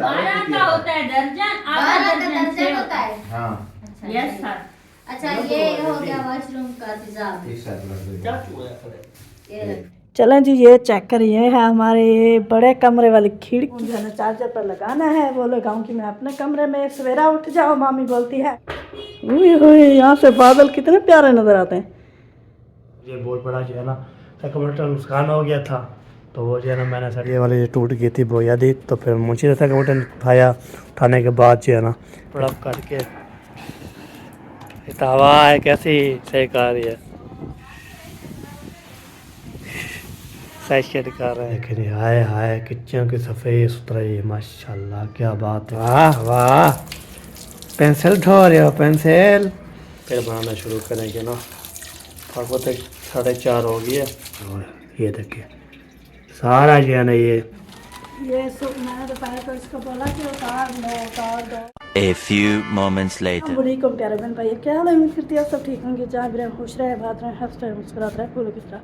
12 का होता है दर्जन, आधा 12 का दर्जन दर्जन होता है। हाँ यस सर। अच्छा ये हो गया वॉशरूम का इंतजाम। एक साथ रख दो। ये रख। चलें जी, ये चेक करिए है हमारे ये बड़े कमरे वाली खिड़की जो है ना चार्जर पर लगाना है। वो लगाऊं कि मैं अपने कमरे में सवेरा उठ जाओ, मामी बोलती है। यहाँ से बादल कितने प्यारे नजर आते हैं। ये बहुत बड़ा जो है ना कंप्यूटर नुकसान हो गया था, तो वो जो है ना मैंने सर ये वाली टूट गई थी बोया दी, तो फिर मुझे था कंप्यूटर उठाया। उठाने के बाद जो है ना बड़ा करके हवा है कैसी सही कर रही है, सही शेड कर रहे हैं। लेकिन हाय हाय किचन की सफ़ेद सुथराई माशाल्लाह, क्या बात है, वाह वाह। पेंसिल ढो रहे हो पेंसिल। फिर बनाना शुरू करेंगे ना, आपको तक 4:30 हो गई है। और ये देखिए सारा जो है ना ये मैंने दोपहर को इसको बोला कि उतार दो। A few moments later. वालेकुम प्यारे बहन भाई, क्या हाल है? उम्मीद करती है सब ठीक होंगे, जहाँ भी रहें खुश रहे, बात रहे, हंस रहे, मुस्कुराते रहे, फूलों की तरह।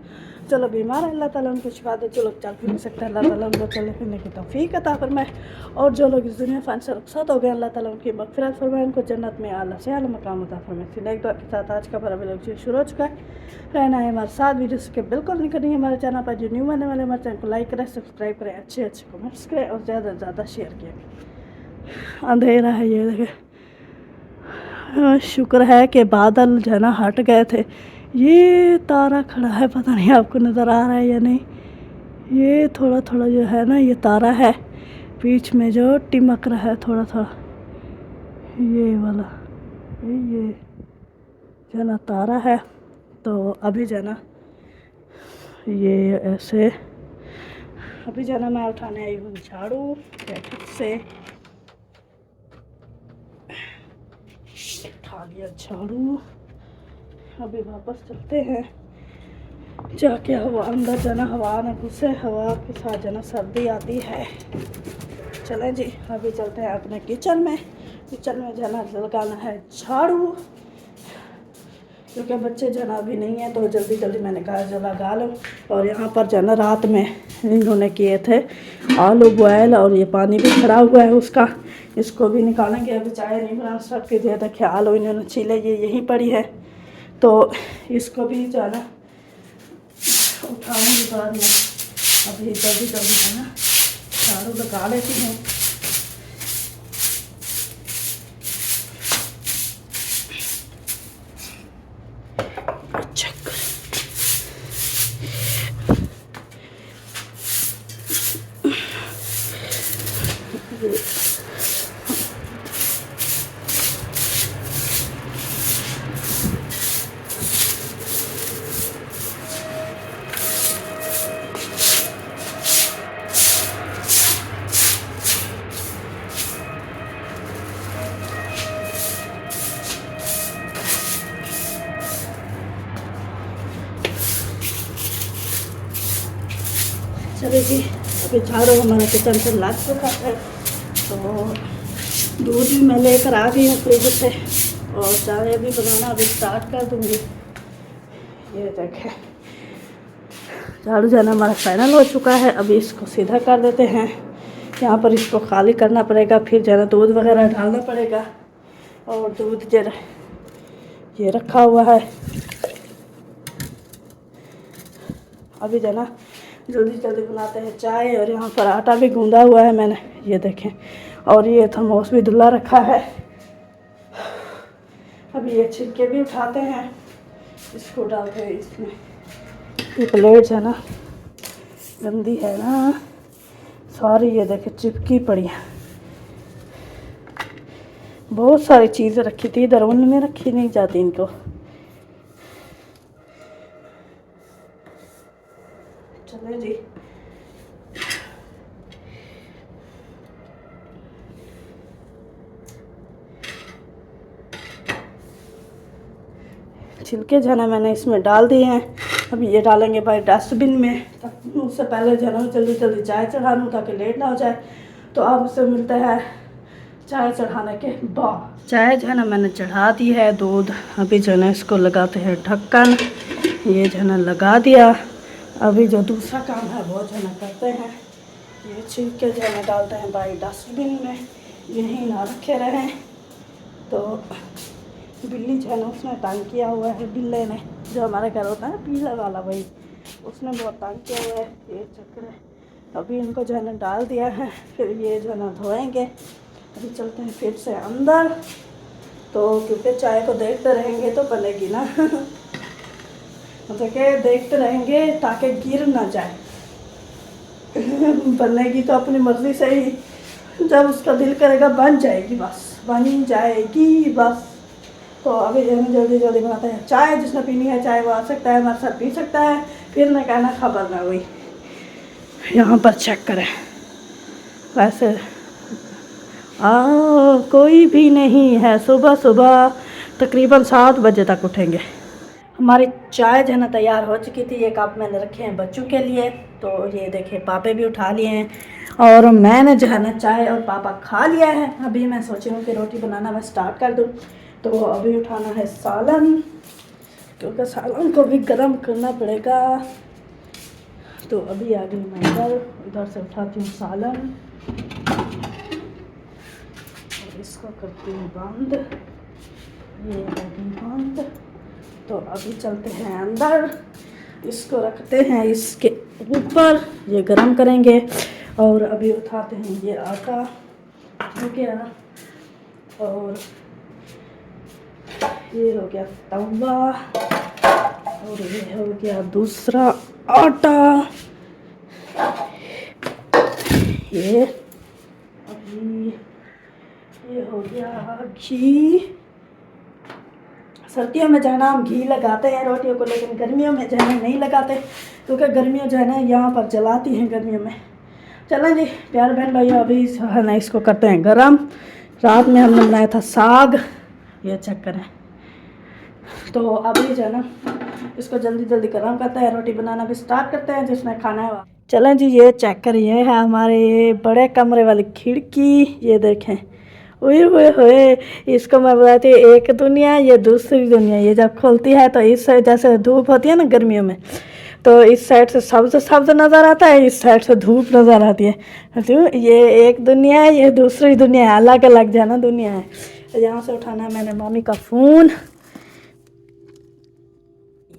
चलो बीमार है अल्लाह ताला उनको शिफा दे, जो लोग चल फिर नहीं सकते अल्लाह ताला उनको चलने फिरने की तौफीक अता फरमाए, और जो लोग इस दुनिया फ़ान से रुखसत हो गए अल्लाह ताला उनकी मग़फ़िरत फरमाए, उनको जन्नत में आला से आला मकाम अता फरमाए। फिर एक दुआ के साथ आज का बड़ा व्लॉग शुरू हो चुका है। रहना है हमारे साथ, वीडियो के बिल्कुल नहीं करनी है हमारे चैनल पर। जो न्यू आने वाले हमारे चैनल को लाइक करें, सब्सक्राइब करें, अच्छे अच्छे कमेंट्स करें और ज़्यादा से ज़्यादा शेयर किया। अंधेरा है ये देखें, शुक्र है कि बादल जो है ना हट गए थे। ये तारा खड़ा है, पता नहीं आपको नज़र आ रहा है या नहीं। ये थोड़ा थोड़ा जो है ना ये तारा है, बीच में जो टिमक रहा है थोड़ा थोड़ा, ये वाला ये जो है ना तारा है। तो अभी जो है ना ये ऐसे, अभी जो है ना मैं उठाने आई हूँ झाड़ू बैठक से, उठा लिया झाड़ू। अभी वापस चलते हैं जाके, हवा अंदर जाना, हवा ना घुसे, हवा के साथ जाना सर्दी आती है। चलें जी अभी चलते हैं अपने किचन में। किचन में जाना लगाना है झाड़ू, क्योंकि बच्चे जो ना अभी नहीं है तो जल्दी जल्दी मैंने कहा जो लगा लो। और यहाँ पर जो ना रात में इन्होंने किए थे आलू बॉयल, और ये पानी भी खड़ा हुआ है उसका, इसको भी निकालेंगे। अभी चाय नहीं बनाना स्टार्ट की दिया था, देखिए आलू इन्होंने छीले, ये यहीं पड़ी है, तो इसको भी जो है ना उठाऊंगी बाद में। अभी जल्दी जल्दी है ना झाड़ू लगा लेती हूँ। चलिए जी अभी झाड़ू हमारा किचन से लग चुका है, तो दूध भी मैं लेकर आ गई हूँ फ्रिज से, और चाय भी बनाना अभी स्टार्ट कर दूँगी। ये देखें झाड़ू जाना हमारा फाइनल हो चुका है। अभी इसको सीधा कर देते हैं, यहाँ पर इसको खाली करना पड़ेगा, फिर ज़रा दूध वगैरह डालना पड़ेगा। और दूध जरा ये रखा हुआ है, अभी जना जल्दी जल्दी बनाते हैं चाय। और यहाँ पर आटा भी गूंदा हुआ है मैंने, ये देखें, और ये थर्मोस भी धुला रखा है। अभी ये छिलके भी उठाते हैं, इसको डालते हैं इसमें। ये प्लेट है ना गंदी है ना सारी, ये देखें चिपकी पड़ी है। बहुत सारी चीज़ें रखी थी इधर, उनमें रखी नहीं जाती इनको। चले जी छिलके जो है ना मैंने इसमें डाल दिए हैं। अभी ये डालेंगे भाई डस्टबिन में, उससे पहले जो है ना जल्दी जल्दी चाय चढ़ा लूँ ताकि लेट ना हो जाए। तो अब उससे मिलते हैं चाय चढ़ाने के बाद। चाय जो है ना मैंने चढ़ा दी है, दूध अभी जो है ना इसको लगाते हैं ढक्कन, ये जो है ना लगा दिया। अभी जो दूसरा काम है वो जो है ना करते हैं। ये छिलके जो है डालते हैं भाई डस्टबिन में, यहीं ना रखे रहें। तो बिल्ली जो है ना उसने तंग किया हुआ है, बिल्ले ने, जो हमारे घर होता है पीला वाला वही, उसने बहुत तंग किया हुआ है। ये चक्कर है, अभी इनको जो है ना डाल दिया है, फिर ये जो है ना धोएंगे। अभी चलते हैं फिर से अंदर, तो क्योंकि चाय को देखते रहेंगे तो बनेगी ना मतलब कि देखते रहेंगे ताकि गिर ना जाए बनेगी तो अपनी मर्ज़ी से ही, जब उसका दिल करेगा बन जाएगी, बस बन जाएगी बस। तो अभी जो है जल्दी जल्दी बनाते हैं चाय। जिसने पीनी है चाय वो आ सकता है, हमारे साथ पी सकता है, फिर न कहना खबर ना हुई। यहाँ पर चेक करें, वैसे कोई भी नहीं है। सुबह सुबह तकरीबन 7 बजे तक उठेंगे। हमारी चाय जो है ना तैयार हो चुकी थी। ये कप मैंने रखे हैं बच्चों के लिए, तो ये देखिए पापे भी उठा लिए हैं और मैंने जो है ना चाय और पापा खा लिया है। अभी मैं सोच रही हूँ कि रोटी बनाना मैं स्टार्ट कर दूँ। तो अभी उठाना है सालन, क्योंकि सालन को भी गर्म करना पड़ेगा। तो अभी आ गई मैं इधर से उठाती हूँ सालन और इसको करती हूँ बंद। ये होगी बंद। तो अभी चलते हैं अंदर, इसको रखते हैं इसके ऊपर, ये गरम करेंगे। और अभी उठाते हैं ये आटा, हो गया ना, और ये हो गया तवा, और ये हो गया दूसरा आटा। ये अभी ये हो गया घी। सर्दियों में जो है ना हम घी लगाते हैं रोटियों को, लेकिन गर्मियों में जो है ना नहीं लगाते, क्योंकि गर्मियों जो है ना यहाँ पर जलाती हैं गर्मियों में। चलें जी प्यारे बहन भाइयों, अभी है ना इसको करते हैं गरम। रात में हमने बनाया था साग, ये चेक करें। तो अभी जो है ना इसको जल्दी जल्दी गरम करते हैं, रोटी बनाना भी स्टार्ट करते हैं जिसमें खाना है। चलें जी ये चेक करिए, है हमारे बड़े कमरे वाली खिड़की, ये देखें। ओए होए होए, इसको मैं बताती हूँ एक दुनिया, ये दूसरी दुनिया। ये जब खुलती है तो इस साइड जैसे धूप होती है ना गर्मियों में, तो इस साइड से सब्ज सब्ज नज़र आता है, इस साइड से धूप नज़र आती है। तो ये एक दुनिया है, ये दूसरी दुनिया है, अलग अलग जाना दुनिया है। यहाँ से उठाना है मैंने मम्मी का फ़ोन,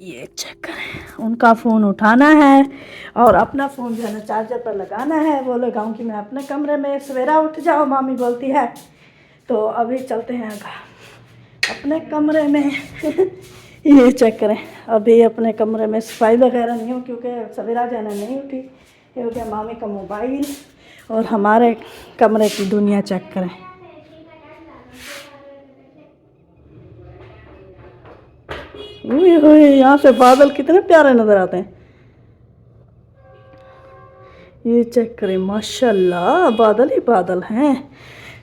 ये चेक करें, उनका फ़ोन उठाना है और अपना फ़ोन जो है ना चार्जर पर लगाना है। वो लगाऊँ कि मैं अपने कमरे में, सवेरा उठ जाओ मामी बोलती है। तो अभी चलते हैं अपने कमरे में ये चेक करें, अभी अपने कमरे में सफाई वगैरह नहीं हो क्योंकि सवेरा जाना नहीं उठी। ये हो गया मामी का मोबाइल और हमारे कमरे की दुनिया चेक करें। यहाँ से बादल कितने प्यारे नज़र आते हैं, ये चेक करें। माशाल्लाह बादल ही बादल हैं।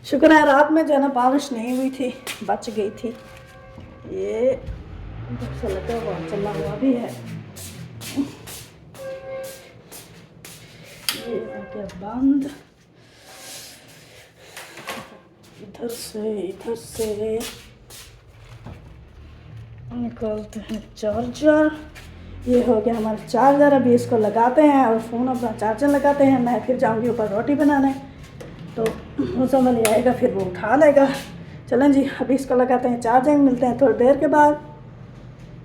शुक्र है रात में जो है ना बारिश नहीं हुई थी, बच गई थी। ये से लगा हुआ चला हुआ भी है। ये हो गया बंद। इधर से निकालते हैं चार्जर। ये हो गया हमारा चार्जर, अभी इसको लगाते हैं और फ़ोन अपना चार्जर लगाते हैं। मैं फिर जाऊंगी ऊपर रोटी बनाने, तो मौसम वाली आएगा फिर वो उठा लेगा। चलें जी अभी इसको लगाते हैं चार्जिंग, मिलते हैं थोड़ी देर के बाद,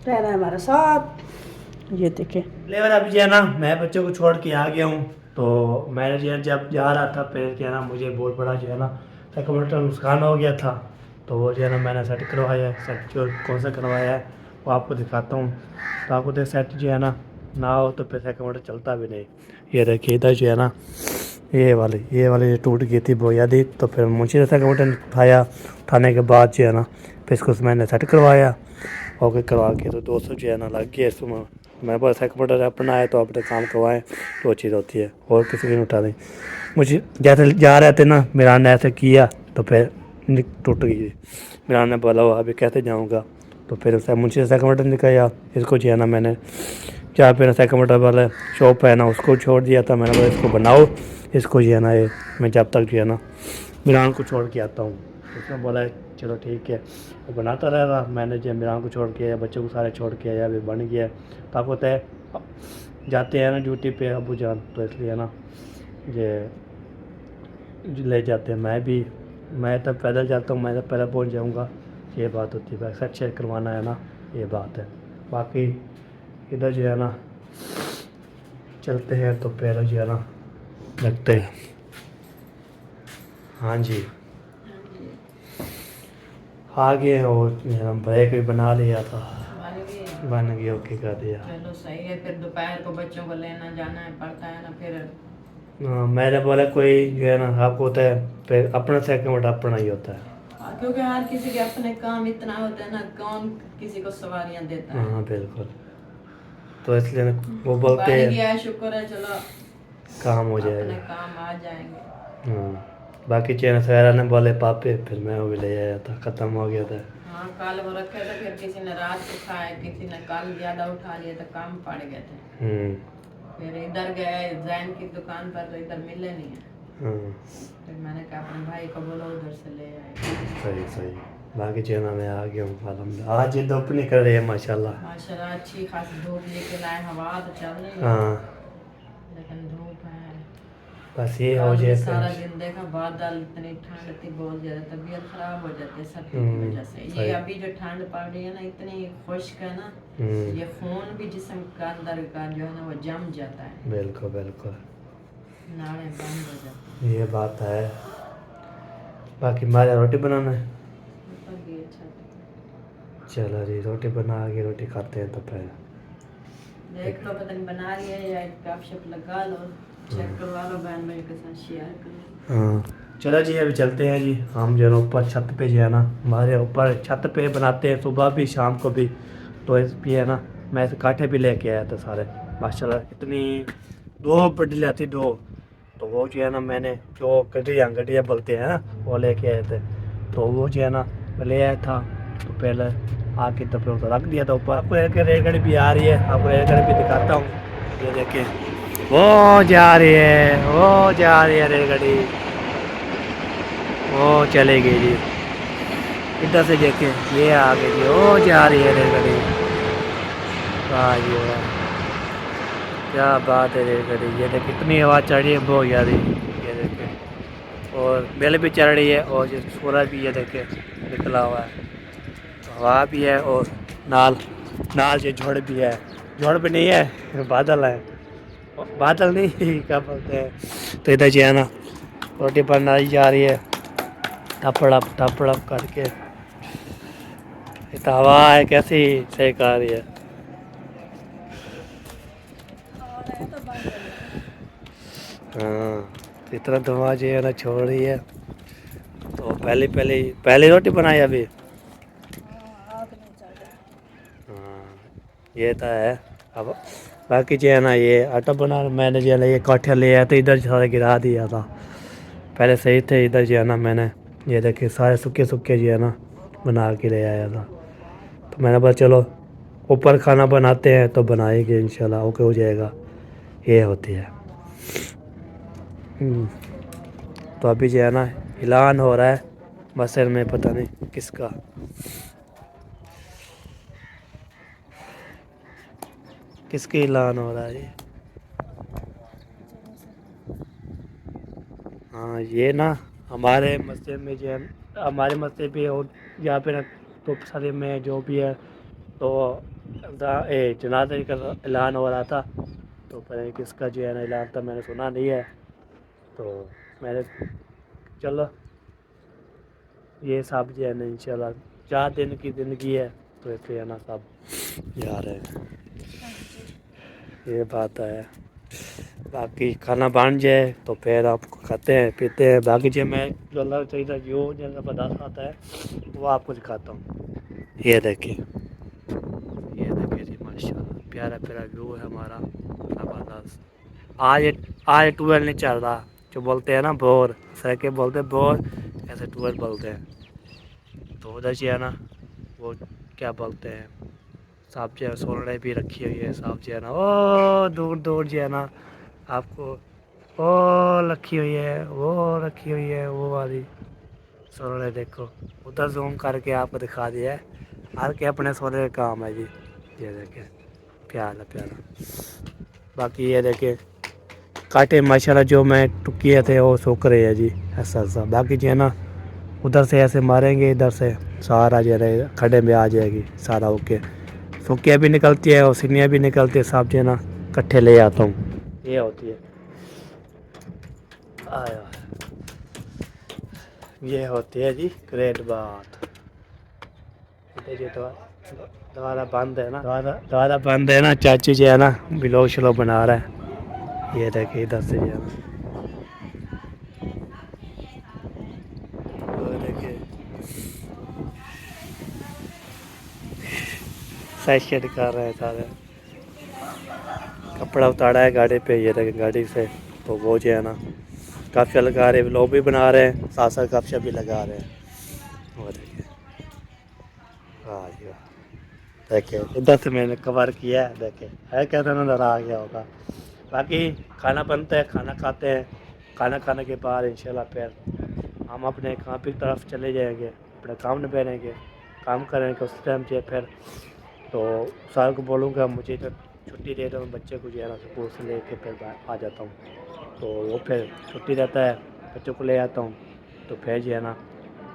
रहना है हमारे साथ। ये देखें लेवर अभी जो है ना मैं बच्चों को छोड़ के आ गया हूँ। तो मैं जो है जब जा रहा था फिर क्या ना मुझे बहुत बड़ा जो है ना कंप्यूटर नुकसान हो गया था। तो वो जो है ना मैंने सेट करवाया है। सेट जो कौन सा करवाया है वो आपको दिखाता हूँ। तो आपको देख सेट जो है ना हो तो फिर कंप्यूटर चलता भी नहीं। ये देखिए इधर जो है ना ये वाली टूट गई थी बोया दी। तो फिर मुझे कंप्यूटर उठाने के बाद जो है ना फिर इसको मैंने सेट करवाया। ओके करवा के तो 200 जो है ना लग गया इसमें। मेरे पास कंप्यूटर अपना है तो अपने काम करवाएं तो वो चीज़ होती है, और किसी की नहीं उठा दें। मुझे जैसे जा रहे थे ना मेरा ने ऐसे किया तो फिर टूट गई। मेरा ने बोला हुआ अभी कैसे जाऊँगा, तो फिर उससे मुझे कंप्यूटर निकाया। इसको जो है ना मैंने जहाँ पे ना कंप्यूटर वाला शॉप है ना उसको छोड़ दिया था। मैंने बोला इसको बनाओ, इसको जो है ना ये मैं जब तक जो है ना मिरान को छोड़ के आता हूँ। उसने बोला चलो ठीक है, वो बनाता रहेगा। मैंने जो मिरान को छोड़ के आया, बच्चों को सारे छोड़ के आया, अभी बन गया। तो आपको तय जाते हैं ना ड्यूटी पे अबू जान, तो इसलिए ना ये ले जाते हैं। मैं तो पैदल जाता हूँ, मैं तो पहले पहुँच जाऊँगा, ये बात होती है। एक्सरे चेक करवाना है ना, ये बात है। बाकी इधर जो है ना चलते हैं तो पैर जो है ना लगते हैं। हाँ जी आ गए, और ब्रेक भी बना लिया था, बन गया, ओके कर दिया। चलो सही है। फिर दोपहर को बच्चों को लेना जाना है पड़ता है ना फिर। मैंने बोला कोई जो है ना आपको होता है फिर अपना सेकंड अपना ही होता है। क्योंकि हर किसी के अपने काम इतना होता है ना, कौन किसी को सवारियां देता है। हाँ बिल्कुल, तो इसलिए ना वो बोलते बन हैं गया है, शुक्र है, चलो काम हो अपने जाएगा। काम आ जाएंगे। हाँ बाकी चैन सवेरा ने बोले पापे, फिर मैं वो भी ले आया था, ख़त्म हो गया था। हाँ कल वो रखे थे, फिर किसी ने रात को खाए, किसी ने कल ज्यादा उठा लिया तो काम पड़ गए थे। फिर इधर गए जैन की दुकान पर तो इधर मिले नहीं है। फिर मैंने कहा अपने भाई को बोलो उधर से ले आए। सही सही। बाकी चैना में आ गया हूँ अलहम्दुलिल्लाह। आज ये धूप नहीं कर रही है माशाल्लाह। माशाल्लाह अच्छी खासी धूप लेके लाए, हवा तो चल रही है हाँ लेकिन धूप है। बस ये हो कल जाए सारा दिन देखा बादल, इतनी ठंड थी, बहुत ज्यादा तबीयत खराब हो जाती है सब की वजह से। ये अभी जो ठंड पड़ रही है ना इतनी खुश्क है ना, ये खून भी जिस्म का अंदर का जो है ना वो जम जाता है, बिल्कुल बिल्कुल, नाड़े बंद हो जाती है। ये बात है। बाकी हमारे रोटी बनाना है। ऊपर भी अच्छा चलो जी रोटी बना के रोटी खाते हैं तो फिर देख लो, पता नहीं बना रही है या गपशप लगा लो, चेक करवा लो, बहन भाई के साथ शेयर करो। हाँ चलो जी अभी चलते हैं जी। हम जो है ना ऊपर छत पे जो है ना हमारे ऊपर छत पे बनाते हैं सुबह भी शाम को भी, तो इस भी है ना मैं कांठे भी लेके आया था सारे माशाल्लाह। इतनी 2 बड़ी आती 2, तो वो जो है ना मैंने जो गड्डियाँ बोलते हैं ना वो लेके आए थे, तो वो जो है ना मैं ले आया था। तो पहले आके तो फिर रख दिया था ऊपर। आपको रेलगाड़ी भी आ रही है, आपको रेलगाड़ी भी दिखाता हूँ। ये देखें वो जा रही है, वो जा रही है रेलगाड़ी, वो चलेगी जी। इधर से देखें ये आ गई जी, वो जा रही है रेलगाड़ी। वाह जी वाह, क्या बात है रेलगाड़ी। ये देखें कितनी हवा चढ़ रही है, बहुत ज़्यादा। ये देखें और बेल भी चढ़ रही है, और ये सूरज भी ये देखें निकला हुआ है, हवा भी है, और नाल ये झोड़ भी है। झोड़ भी नहीं है, बादल है, बादल नहीं क्या बोलते हैं। तो इधर जो है ना रोटी बनाई जा रही है टपड़प करके। तो हवा है कैसी सही कर रही है। हाँ इतना धुआं जो है ना छोड़ रही है। तो पहले रोटी बनाई अभी। हाँ ये तो है। अब बाकी जो है ना ये आटा बना मैंने जो है ना ये काठिया ले आया था, इधर सारा गिरा दिया था। पहले सही थे, इधर जो है ना मैंने ये देखे सारे सूखे जो है ना बना के ले आया था। तो मैंने बोला चलो ऊपर खाना बनाते हैं तो बनाएंगे इंशाल्लाह, ओके हो जाएगा। ये होती है। तो अभी जो है ना ऐलान हो रहा है बसर में, पता नहीं किसका। किसके ऐलान हो रहा है ये? हाँ ये ना हमारे मस्जिद में जो है, हमारे मस्जिद भी और यहाँ पे ना तो सारे में जो भी है तो जनाज़े का ऐलान हो रहा था। तो पता नहीं किसका जो है ना ऐलान था, मैंने सुना नहीं है। तो मैंने चलो ये सब जो है ना इंशाल्लाह 4 दिन की ज़िंदगी है, तो इसलिए है ना सब जा रहे हैं, ये बात है। बाकी खाना बन जाए तो फिर आपको खाते हैं पीते हैं। बाकी जो मैं जो अल्लाह चाहिए जो जैसा पदार्थ आता है वो आपको दिखाता हूँ। ये देखिए जी माशाल्लाह प्यारा प्यारा व्यू है हमारा ज़बरदस्त। आज ट्वेल्व नहीं चल रहा, जो बोलते हैं ना बोर, सड़के बोलते हैं बोर, ऐसे ट्वेल्व बोलते हैं। तो उधर से है ना वो क्या बोलते हैं सांप जो है सोलने भी रखी हुई है, सांप जो है ना ओ दूर जो है ना आपको ओ रखी हुई है, वो रखी हुई है, वो वाली सोलने देखो। उधर जूम करके आपको दिखा दिया है, हर के अपने सोलने का काम है जी। ये देखें प्यारा प्यारा। बाकी ये देखें काटे माशाल्लाह जो मैं टुकिए थे वो सूख रहे हैं जी ऐसा ऐसा। बाकी जो है ना उधर से ऐसे मारेंगे, इधर से सारा जो है खड्डे में आ जाएगी सारा। ओके सूखियाँ भी निकलती है और सिनियाँ भी निकलती है, सब जो है ना इकट्ठे ले आता हूँ। ये होती है आया, ये होती है जी ग्रेट बात। ये दोबारा बंद है ना, दोबारा बंद है ना। चाचू जो है ना ब्लॉग श्लॉग बना रहा है। ये देखिए इधर से जो है ना, सेशन कर रहे हैं सारे। कपड़ा उतारा है गाड़ी पे, ये देखिए गाड़ी से। तो वो जो है ना काफ़ी लगा रहे हैं, लोग भी बना रहे हैं, साथ साथ काफ़ी भी लगा रहे हैं। वो देखिए वाह जी वाह। देखिए इधर से मैंने कवर किया है, देखे है कैसा नज़र आ गया होगा। बाकी खाना बनता है, खाना खाते हैं। खाना खाने के बाद इंशाल्लाह फिर हम अपने काम की तरफ चले जाएंगे, अपना काम निभाएंगे, काम करेंगे। उस टाइम से फिर तो सर को बोलूँगा मुझे तो छुट्टी दे दो, बच्चे को जो है ना स्कूल से लेके फिर आ जाता हूँ। तो वो फिर छुट्टी रहता है, बच्चों को ले आता हूँ। तो फिर जो है ना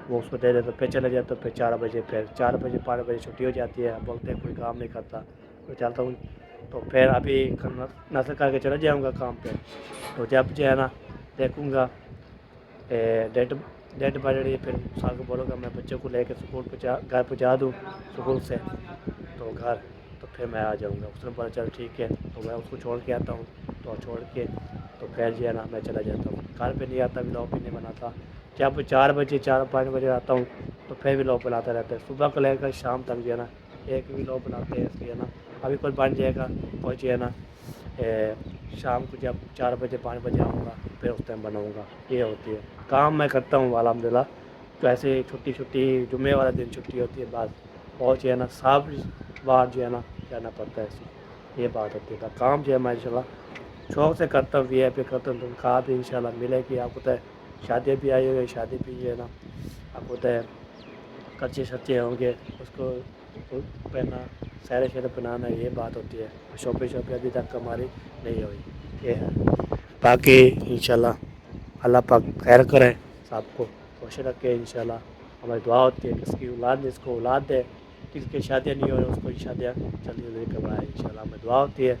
वो उसको दे देता, फिर चले जाता। फिर 4 बजे, फिर 4 बजे 5 बजे छुट्टी हो जाती है। बोलते हैं कोई काम नहीं करता, तो चलता हूँ। तो फिर अभी नशा करके चला जाऊँगा काम पे। तो जब जो है ना देखूँगा डेट बढ़ रही है, फिर साल को बोलूँगा मैं बच्चों को लेकर स्कूल घर पहुँचा दूँ स्कूल से तो घर। तो फिर मैं आ जाऊँगा। उसने बोला चल ठीक है। तो मैं उसको छोड़ के आता हूँ। तो छोड़ के तो फिर जो है ना मैं चला जाता हूँ। घर पे नहीं आता, व्लॉग भी नहीं बनाता। जब 4 बजे 4-5 बजे आता हूँ तो फिर व्लॉग बनाता रहता है। सुबह को लेकर शाम तक जो है ना एक व्लॉग बनाते हैं इसलिए ना। अभी कोई बन जाएगा, कोई जो है ना शाम को जब 4 बजे 5 बजे आऊँगा फिर उस टाइम बनाऊँगा। ये होती है काम मैं करता हूँ अल्हम्दुलिल्लाह। तो ऐसे छुट्टी जुम्मे वाला दिन छुट्टी होती है बस। और जो है ना सब बार जो है ना जाना पड़ता है, ये बात होती है। काम जो है मैं इंशाल्लाह शौक़ से करता हूँ, VIP करता हूँ। तनख्वाह भी इंशाल्लाह मिलेगी। आपको तो शादियाँ भी आई हुई है, शादी भी जो है ना आपको तो कच्चे सच्चे होंगे, उसको पहना सारे शहर बनाना, ये बात होती है। शॉपें अभी तक हमारी नहीं हुई, ये है। बाकी इंशाल्लाह अल्लाह पाक खैर करें, सबको खुश रखे इंशाल्लाह। हमारी दुआ होती है किसकी औलाद दे, इसको औलाद दे, किसकी शादियाँ नहीं हो रही उसको शादियाँ जल्दी जल्दी करवाए इंशाल्लाह। हमें दुआ होती है।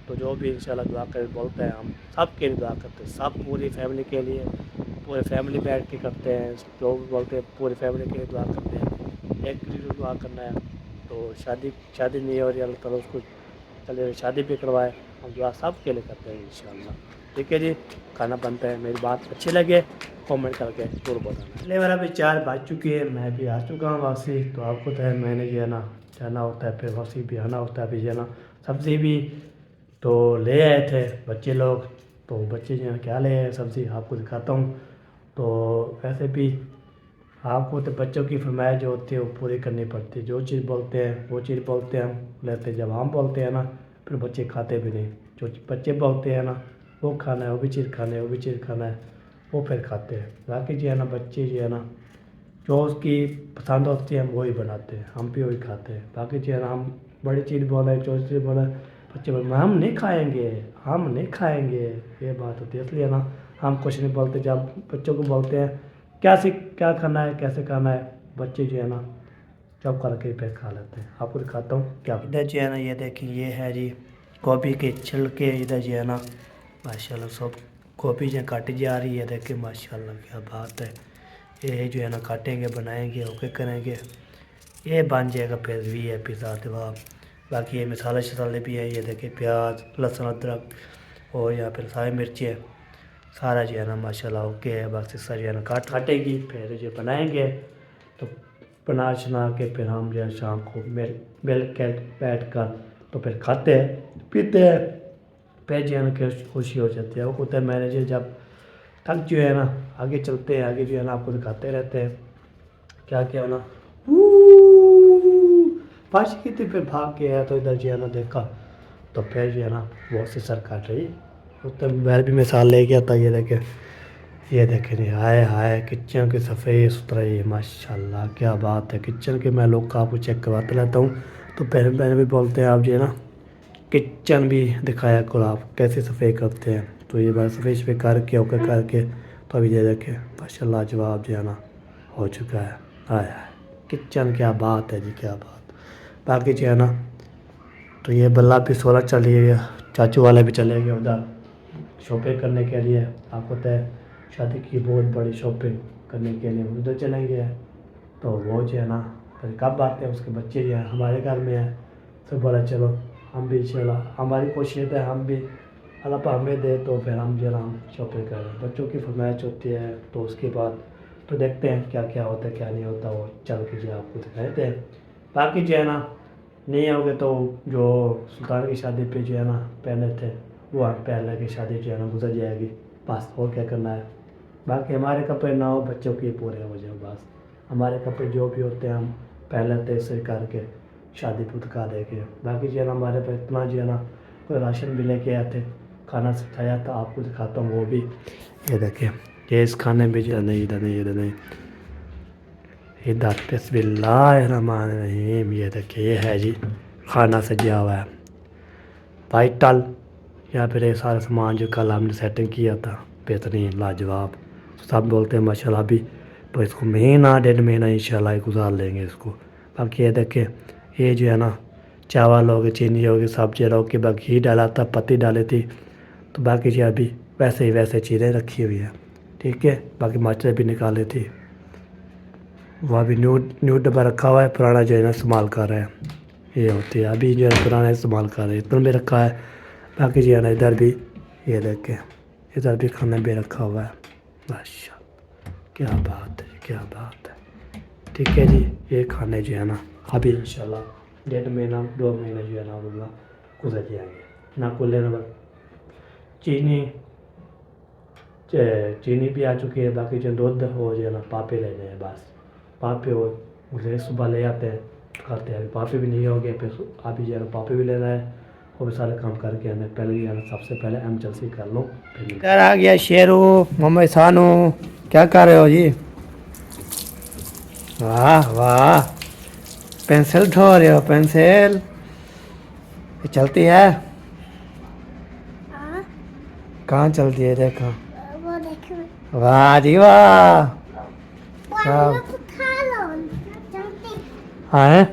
तो जो भी इंशाल्लाह दुआ कर बोलते हैं, हम सब के लिए दुआ करते हैं, सब पूरी फैमिली के लिए, पूरे फैमिली बैठ के करते हैं। जो भी बोलते हैं पूरी फैमिली के लिए दुआ करते हैं। एक के लिए दुआ करना है। तो शादी नहीं हो रही, अल्लाह ताला उसको चले शादी भी करवाए। हम दुआ सब के लिए करते हैं इंशाल्लाह। ठीक है जी, खाना बनता है। मेरी बात अच्छी लगे कमेंट करके जरूर बताना। ले मेरा भी 4 बज चुकी है, मैं भी आ चुका हूँ वापसी। तो आपको तो है मैंने जो है ना जाना होता है, फिर वापसी भी आना होता है। अभी जो है ना सब्ज़ी भी तो ले आए थे बच्चे लोग। तो बच्चे जो है क्या ले आए सब्ज़ी आपको दिखाता हूँ। तो वैसे भी आपको तो बच्चों की फरमाइश जो होती है वो पूरी करनी पड़ती है। जो चीज़ बोलते हैं वो चीज़ बोलते हैं, हम लेते हैं। जब हम बोलते हैं ना फिर बच्चे खाते भी नहीं। जो बच्चे बोलते हैं ना वो खाना है, वो भी चीज़ खाना है, वो भी चीज़ खाना है, वो फिर खाते हैं। बाकी जो है ना बच्चे जो है ना जो उसकी पसंद होती है हम वही बनाते हैं, हम भी वही खाते हैं। बाकी जो है ना हम बड़ी चीज़ बोले, जो चीज़ बोले, बच्चे बोले हम नहीं खाएंगे, हम नहीं खाएंगे, ये बात होती है। इसलिए ना हम कुछ नहीं बोलते। जब बच्चों को बोलते हैं क्या खाना है, कैसे खाना है, बच्चे जो है ना चुप करके फिर खा लेते हैं। आपको दिखाता हूँ क्या। इधर जो है ना ये देखिए, ये है जी गोभी के छिलके। इधर जो है ना माशाल्लाह सब गोभी जो काटी जा रही है। देखिए माशाल्लाह क्या बात है। ये जो है ना काटेंगे, बनाएंगे, ओके करेंगे, ये बन जाएगा फिर VIP साथ जवाब। बाकी ये मसाले शसाले भी है। ये देखिए प्याज, लहसुन, अदरक और यहाँ पर सारी मिर्ची है। सारा जो है ना माशाल्लाह ओके है। बस इसका जो है ना काटेगी फिर जो बनाएंगे। तो बना शना के फिर हम जो है शाम को मिल के बैठ कर तो फिर खाते हैं पीते हैं। फिर जो है ना खुशी हो जाती है। वो होता है मैनेजर जब तक जो है ना आगे चलते हैं, आगे जो है ना आपको दिखाते रहते हैं क्या क्या ना। पाशी की थी फिर भाग के आया तो इधर जो है ना देखा तो फिर जो है ना बहुत सी सर काट रही। उस टाइम बैर भी मिसाल ले गया था। ये देखे नहीं, हाय किचन की सफ़ाई सुथराई माशाल्लाह क्या बात है। किचन के मैं लोग का आपको चेक करवाते रहता हूँ। तो पहले भी बोलते हैं आप जो है ना किचन भी दिखाया करो, आप कैसे सफ़ाई करते हैं, तो ये बस फिश पे करके ओके करके तो अभी ये देखे माशाल्लाह जवाब जो है ना हो चुका है। हाय हाय किचन क्या बात है जी, क्या बात। बाकी जो है ना तो ये बल्ला भी 16 चल गया, चाचू वाले भी चले गए उधर शॉपिंग करने के लिए। आपको तो शादी की बहुत बड़ी शॉपिंग करने के लिए उधर चलेंगे। तो वो जो है ना फिर कब आते हैं, उसके बच्चे जो हैं हमारे घर में हैं। तो बोला चलो हम भी चला, हमारी कोशिश है हम भी अल्लाह पर हमें दे तो फिर हम जो है ना शॉपिंग करें। बच्चों की फरमाइश होती है तो उसके बाद तो देखते हैं क्या क्या होता है क्या नहीं होता, वो चल के जो आपको दिखाते हैं। बाकी जो है ना नहीं होगे तो जो सुल्तान की शादी पे जो है ना पहने थे वो हम पहले की शादी जो है ना गुजर जाएगी बस, और क्या करना है। बाकी हमारे कपड़े ना हो बच्चों के पूरे हो जाए बस। हमारे कपड़े जो भी होते हैं हम पहले थे से करके शादी पे दिखा देंगे। बाकी जो है ना हमारे पे इतना जो है ना कोई राशन भी लेके आए थे, खाना सिखाया था, आपको दिखाता हूँ वो भी। ये देखिए ये इस खाने में जो नहीं इधर नहीं इधर नहीं इधर बिस्मिल्लाहिर्रहमानिर्रहीम। ये देखिए ये है जी खाना सजा हुआ है वाइटल। या फिर ये सारा सामान जो कल हमने सेटिंग किया था बेहतरीन लाजवाब। सब बोलते हैं माशाल्लाह भी तो इसको महीना 1.5 महीना इंशाल्लाह गुजार लेंगे इसको। बाकी ये देखिए ये जो है ना चावल हो गए चीनी हो गई सब्जी हो के बाकी घी डाला था पत्ती डाली थी। तो बाकी जो अभी वैसे ही वैसे चीज़ें रखी हुई है ठीक है। बाकी मर्चें भी निकाली थी, वह भी न्यू डब्बा रखा हुआ है, पुराना जो है ना इस्तेमाल कर रहे हैं। ये होती है अभी जो है पुराना इस्तेमाल कर रहे हैं, इतना भी रखा है। बाकी जो है ना इधर भी ये देखें इधर भी खाना भी रखा हुआ है माशाल्लाह। क्या बात है क्या बात है। ठीक है जी ये खाने जो है ना अभी इंशाल्लाह 1.5 महीना 2 महीने जो है ना वो गुजर जाएंगे ना को लेने पर। चीनी भी आ चुकी है। बाकी जो दूध हो जो है ना पापे लेने हैं बस। पापे हो मुझे सुबह ले आते हैं खाते हैं। पापे भी नहीं हो गए फिर अभी जो है ना पापे भी लेना है। वो भी सारे काम करके हमें पहले जो है ना सबसे पहले एमरजेंसी कर लो फिर घर आ गया। शेरू मोहम्मद सानू क्या कर रहे हो जी? वाह वाह पेंसिल ढो रहे हो पेंसिल चलती है? कहाँ चलती है देखो? वाह जी वाह। हाँ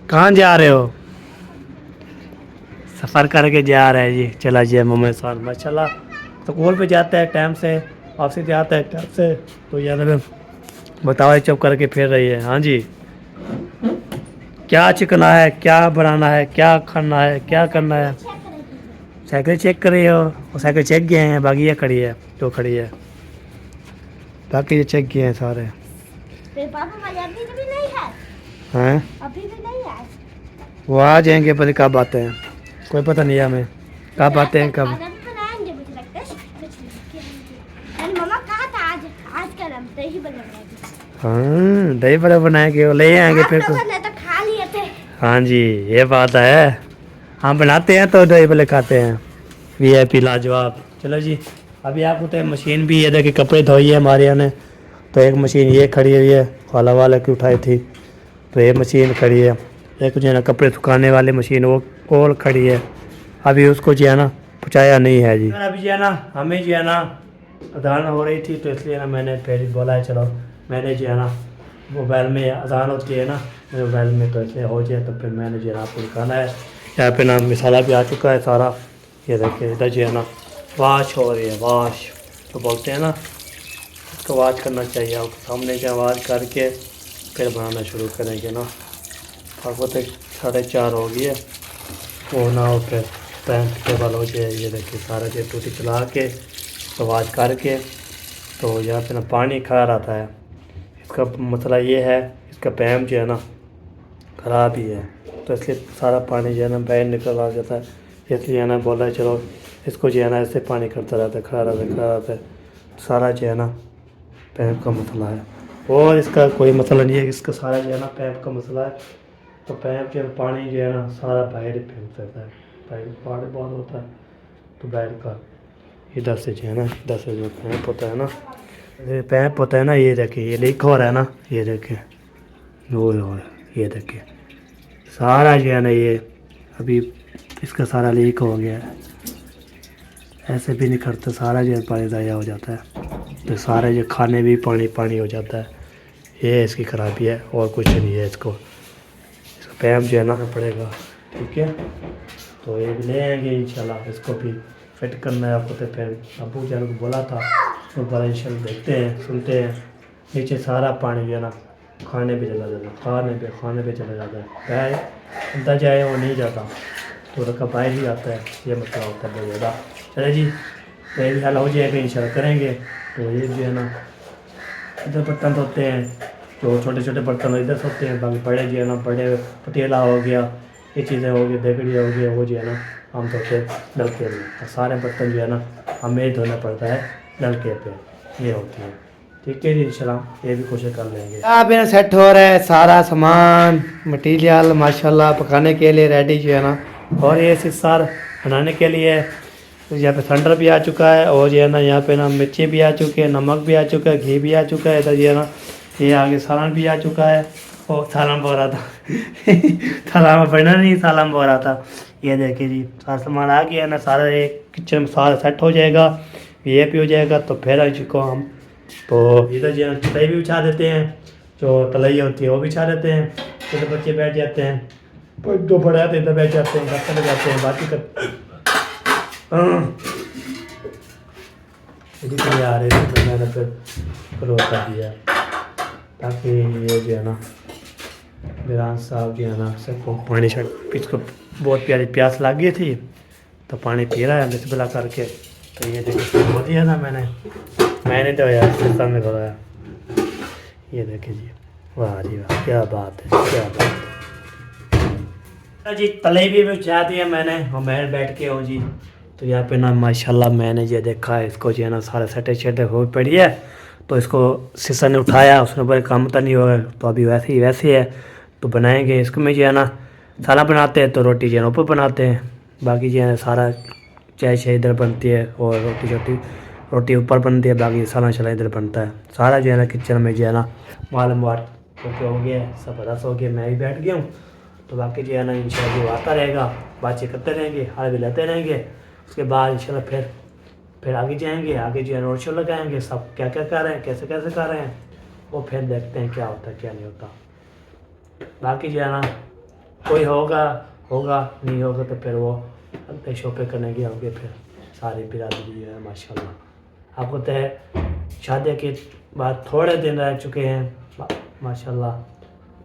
कहाँ जा रहे हो? सफ़र करके जा रहे हैं जी। चला जी मोहम्मद साल माशाल्लाह स्कूल पे जाता है टाइम से, ऑफिस जाता है टाइम से। तो यार बताओ चुप करके फिर रही है। हाँ जी क्या चिकना है क्या बनाना है क्या खाना है क्या करना है? साइकिल चेक कर रही हो? वो साइकिल चेक गए हैं बाकी ये खड़ी है तो खड़ी है बाकी ये चेक गए हैं सारे। हैं अभी भी नहीं आए। वो आ जाएंगे पर कब आते हैं कोई पता नहीं है हमें कब आते हैं कब। बनाएंगे मुझे लगता है मैंने मम्मा कहा था आज कल हम दही बड़ा बनाएंगे। हाँ दही बड़ा बनाएंगे वो ले आएंगे फिर तो खा लिए थे। हाँ जी ये बात है हम बनाते हैं तो दही बड़े खाते हैं। VIP लाजवाब। चलो जी अभी आपको तो मशीन भी है देखिए कपड़े धोई है हमारे यहाँ ने। तो एक मशीन ये खड़ी हुई है खाला वाला की उठाई थी तो ये मशीन खड़ी है। एक जो है ना कपड़े सुखाने वाली मशीन वो कोल खड़ी है। अभी उसको जो है ना पहुँचाया नहीं है जी। अभी जो है ना हमें जो है ना अजान हो रही थी तो इसलिए ना मैंने फिर बोला है चलो मैंने जो है ना मोबाइल में अजान होती है ना मोबाइल में तो इसलिए हो जाए तो फिर मैंने जो है ना आपको दिखाना है। यहाँ पे ना मिसाला भी आ चुका है सारा। ये देखिए इधर जो है ना वाश हो रही है वाश तो बोलते हैं ना इसको वाश करना चाहिए। आपको सामने जो वाश करके फिर बनाना शुरू करेंगे ना। आपको तो 4:30 हो गई है वो ना हो फिर टाइम टेबल हो जाए। ये देखिए सारा जो टूटी चला के तो वाश करके तो यहाँ पे ना पानी खड़ा रहता है। इसका मसला ये है इसका पैम जो है ना ख़राब ही है तो इसलिए सारा पानी जो है ना बाहर निकल आ जाता है। इसलिए ना बोला है चलो इसको जो है ना ऐसे पानी करता रहता है खड़ा रहता है सारा जो है ना पैप का मसला है। और इसका कोई मसला नहीं है इसका सारा जो है ना पैप का मसला है। तो पैप जो पानी जो है ना सारा बाहर फेंक सकता है। बाहर पानी बहुत होता है तो बाहर का इधर से जो है ना इधर से जो पैप होता है ना पैप होता है ना ये देखिए ये लीक हो रहा है ना ये देखिए वो ये देखिए सारा जो है ना ये अभी इसका सारा लीक हो गया है। ऐसे भी नहीं करते, सारा जो है पानी ज़ाया हो जाता है, तो सारे जो खाने भी पानी पानी हो जाता है। ये इसकी खराबी है और कुछ नहीं है। इसका पैप जो है ना पड़ेगा, ठीक है। तो ये भी ले आएंगे इंशाल्लाह। इसको भी फिट करना है आपको। तो फिर अबू जान को बोला था, तो बड़ा इंशाल्लाह देखते हैं, सुनते हैं। नीचे सारा पानी जो है ना खाने पे चला जाता है, खाने पे चला जाता है। पैर अंदर जाए वो नहीं जाता, तो रखा बाहर ही आता है। ये मसला होता है बहुत ज़्यादा। चले जी, तो ये भी हल हो जाएगा इंशाल्लाह, करेंगे। तो ये जो है ना इधर बर्तन धोते हैं, जो छोटे छोटे बर्तन इधर सोते हैं, बाकी बड़े जो है ना, बड़े पतीला हो गया, ये चीज़ें हो गई, देगड़ी हो गई, वो जो है ना हम धोते नलके में। और सारे बर्तन जो है ना हमें धोना पड़ता है नलके पे, ये होती है। ठीक है जी, इंशाल्लाह ये भी कोशिश कर लेंगे। यहाँ पे सेट हो रहा है सारा सामान, मटीरियल माशाल्लाह पकाने के लिए रेडी जो है ना। और ये सिसार बनाने के लिए तो यहाँ पे सिलेंडर भी आ चुका है, और जो है ना यहाँ पे ना मिर्ची भी आ चुकी है, नमक भी आ चुका है, घी भी आ चुका है। इधर जो है ना ये आगे सालन भी आ चुका है। और सालन बोल रहा था सालन बनना नहीं, सालन बोल रहा था। ये देखिए जी, सारा सामान आ गया है ना, सारा एक किचन में सारा सेट हो जाएगा, ये भी हो जाएगा। तो फिर इसको हम तो इधर जो है तलई भी बिछा देते हैं, जो तलई होती है वो बिछा देते हैं। तो बच्चे बैठ जाते हैं, दो बड़े आते इधर बैठ जाते हैं, बात करने जाते हैं, बात ही करते इसलिए आ रहे थे। तो मैंने फिर रोका दिया, ताकि ये जो है ना बिरान साहब जो है ना सबको पानी छड़, इसको बहुत प्यारी प्यास लग गई थी, तो पानी पी रहा है बिस्मिल्लाह करके। तो ये देखिए धो दिया था मैंने तो यार सिस्टम में धोया। ये देखिए जी, वाह जी वाह, क्या बात है, क्या बात है जी। तले भी बिछा दिया मैंने, और मैं बैठ के हूँ जी। तो यहाँ पे ना माशाल्लाह मैंने ये देखा है, इसको जो है ना सारे सटे हो पड़ी है। तो इसको शीशा ने उठाया, उसने बोले काम तो नहीं होगा, तो अभी वैसे ही है। तो बनाएंगे इसको में जो है ना, सारा बनाते हैं तो रोटी जो है ऊपर बनाते हैं, बाकी जो है सारा चाय शाय इधर बनती है, और रोटी ऊपर बनती है, बाकी सारा चला इधर बनता है। सारा जो है ना किचन में जो है ना मालूम ओके हो गया, सब रस हो गया, मैं भी बैठ गया हूँ। तो बाकी जो है ना इंशाल्लाह आता रहेगा, बातचीत करते रहेंगे, हाल भी लेते रहेंगे। उसके बाद इंशाल्लाह फिर आगे जाएंगे, आगे जो है रोड शो लगाएंगे, सब क्या क्या कर रहे हैं, कैसे कैसे कर रहे हैं, वो फिर देखते हैं क्या होता है क्या नहीं होता। बाकी जो है ना कोई होगा नहीं होगा तो फिर वो अगले शो पे करने के होंगे। फिर सारी बिरादरी जो है माशाल्लाह, आपको तो है शादी के बाद थोड़े दिन रह चुके हैं माशाल्लाह।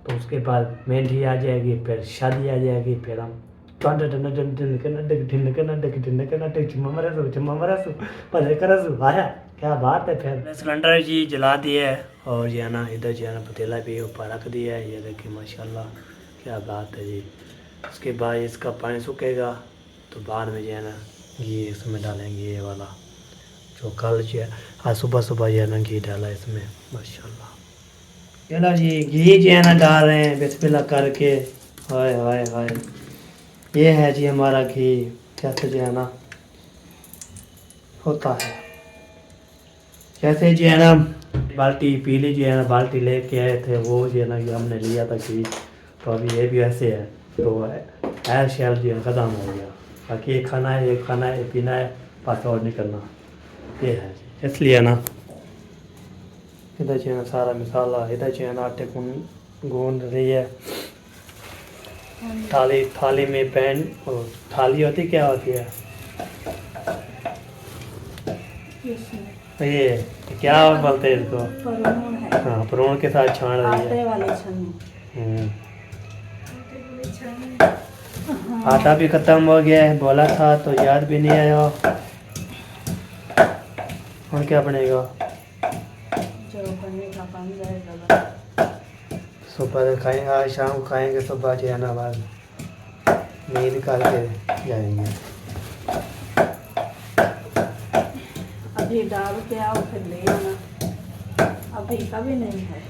तो उसके बाद मेहंदी आ जाएगी, फिर शादी आ जाएगी, फिर हम आया, क्या बात है। फिर सिलेंडर जी जला दिए, और जो है ना इधर जो है ना पतीला भी ऊपर रख दिया है। ये देखिए माशाल्लाह, क्या बात है जी। उसके बाद इसका पानी सूखेगा, तो बाद में जो है ना घी इसमें डालेंगे, ये वाला जो कल जो है आज सुबह जो है ना घी डाला इसमें माशाल्लाह। चलो जी, घी जो है ना डाल रहे हैं बिस्मिल्लाह करके। हाय हाय हाय, ये है जी हमारा घी, कैसे जो है ना होता है। जैसे जो है ना बाल्टी पीली जो है ना बाल्टी लेके आए थे, वो जो है ना हमने लिया था घी। तो अभी ये भी ऐसे है, तो ऐर शैल जो है ख़त्म हो गया। बाकी ये खाना है, ये खाना है, ये पीना है, पास और नहीं करना, ये है जी। इसलिए ना इधर जो है ना सारा मसाला, इधर जो है ना आटे गूंद रही है। थाली में पैन, और थाली होती क्या होती है ये क्या बोलते हैं इसको? हाँ, प्रोन के साथ छान रही है। आटा भी ख़त्म हो गया है, बोला था तो याद भी नहीं आया। और क्या बनेगा? सुबह खाएंगे, आज शाम को खाएंगे, सुबह जो है ना बाद नींद निकाल के जाएंगे। अभी डाल के आओ फिर ले आना, अभी कभी नहीं है।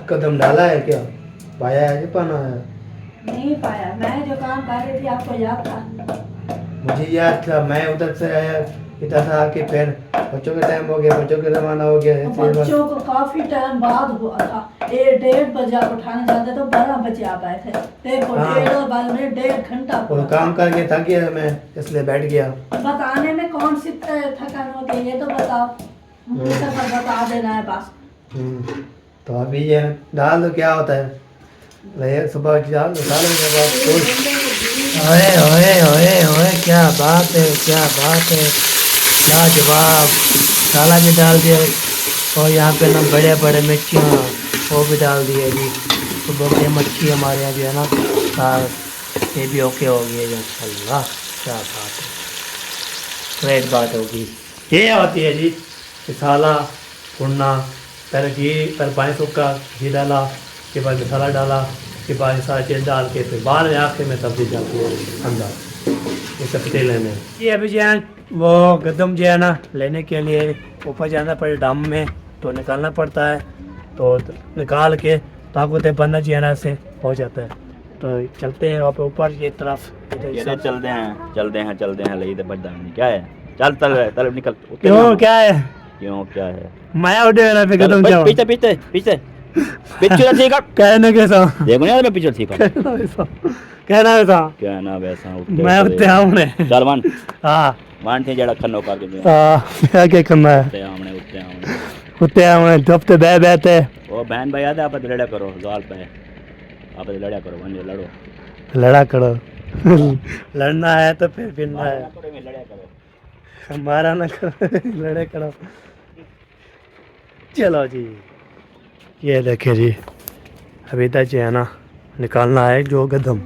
कदम डाला है क्या? पाया है कि पाना है? नहीं पाया, मैं जो काम कर रही थी आपको याद था? मुझे याद था, मैं उधर से आया इधर से आके फिर बच्चों का टाइम हो गया, बच्चों का रवाना हो गया है। बच्चों को काफी टाइम बाद हुआ था, 1-1:30 बजे आप उठाने जाते तो 12 बजे आप आए थे। देखो हाँ। 1:30 बाद में 1.5 घंटा और काम करके थक गया मैं, इसलिए बैठ गया। बताने में कौन सी थकान होती है ये तो बताओ, मुझे तो बता देना है बस। तो अभी ये डाल दो, क्या होता है भैया, सुबह की डाल दो, डालने के बाद ओए ओए ओए ओए, क्या बात है, क्या बात है, लाजवाब। साला भी डाल दिया और यहाँ पे ना बड़े बड़े मिर्चियाँ वो भी डाल दिए जी। तो बोलते मच्छी हमारे यहाँ जो है ना सार ये भी ओके हो गई है इंशाल्लाह। क्या बात है, ग्रेट बात होगी। ये होती है जी मसाला भुनना, पहले घी, पहले पानी सूखा, घी डाला, के बाद मसाला डाला, के बाद सारा चीज़ डाल के फिर बाद में आखिर में सब्जी डालती है अंदर, ये सब पतीले में। ये अभी जो है वो गंदम जो है ना लेने के लिए ऊपर जाना पड़े ड्रम में, तो निकालना पड़ता है, तो निकाल के ताकत बंदा जो है ना से हो जाता है। तो चलते हैं वहाँ पे ऊपर ये तरफ, चलते हैं ले इधर बढ़ क्या है, चल निकल। क्यों क्या है, क्यों क्या है, माया उड़े ना पे गंदम जाओ पीछे पीछे पीछे पीछे ठीक है, कहना कैसा, देखो यार मैं पीछे ठीक है, कहना वैसा क्या ना वैसा मैं उठते आमने चल वन हाँ वन थे जड़ा खन्नो करके दे क्या क्या करना है, उठते आमने उठते आमने दफ्ते बह बहते ओ बहन भाई याद है, आप लड़ा करो जाल पे, आप लड़ा करो वंजे लड़ो, लड़ा करो लड़ना है तो फिर फिरना है, लड़ा करो, हमारा ना करो लड़े करो। चलो जी, ये देखे जी अभी तक जो है ना निकालना है जो गदम